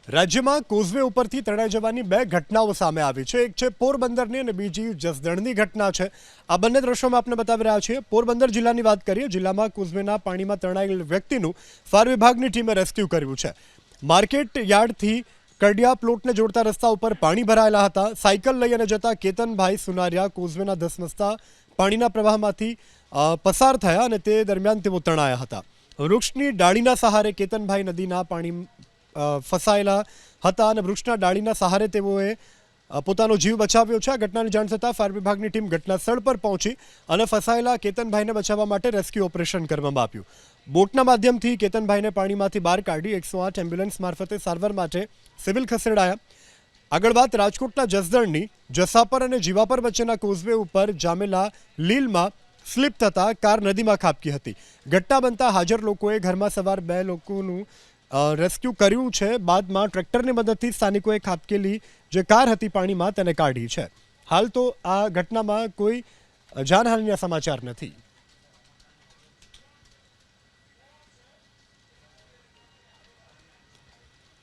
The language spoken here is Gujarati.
રાજ્યમાં કોઝવે ઉપરથી તણાઈ જવાની બે ઘટનાઓ સામે આવી છે। એક છે પોરબંદરની અને બીજી જસદણની ઘટના છે। આ બંને દ્રશ્યોમાં આપને બતાવી રહ્યા છીએ। પોરબંદર જિલ્લાની વાત કરીએ। જિલ્લામાં કોઝવેના પાણીમાં તણાયેલ વ્યક્તિનું ફાયર વિભાગની ટીમે રેસ્ક્યુ કર્યું છે। માર્કેટ યાર્ડથી કરડિયા પ્લોટને જોડતા રસ્તા ઉપર પાણી ભરાયેલા હતા। સાયકલ લઈ અને જતા કેતનભાઈ સુનારિયા કોઝવેના ધસમસતા પાણીના પ્રવાહમાંથી પસાર થયા અને તે દરમિયાન તેઓ તણાયા હતા। વૃક્ષની ડાળીના સહારે કેતનભાઈ નદીના પાણી ફસાયેલા હતા અને વૃક્ષના ડાળીના સહારે તેઓએ પોતાનો જીવ બચાવ્યો છે। આ ઘટનાની જાણ થતાં ફાયર વિભાગની ટીમ ઘટના સ્થળ પર પહોંચી અને ફસાયેલા કેતનભાઈને બચાવવા માટે રેસ્ક્યુ ઓપરેશન કરવામાં આવ્યું। બોટના માધ્યમથી કેતનભાઈને પાણીમાંથી બહાર કાઢી 108 એમ્બ્યુલન્સ મારફતે સારવાર માટે સિવિલ ખસેડાયા। આગળ વાત રાજકોટના જસદણની જસાપર અને જીવાપર વચ્ચેના કોઝવે ઉપર જામેલા લીલમાં સ્લીપ થતાં કાર નદીમાં ખાબકી હતી। ઘટના બનતા હાજર લોકોએ ઘરમાં સવાર બે લોકોનું રેસ્ક્યુ કર્યું છે। બાદમાં ટ્રેક્ટરની મદદથી સ્થાનિકોએ ખાબકેલી જે કાર હતી પાણીમાં તેને કાઢી છે। હાલ તો આ ઘટનામાં કોઈ જાનહાનિના સમાચાર નથી।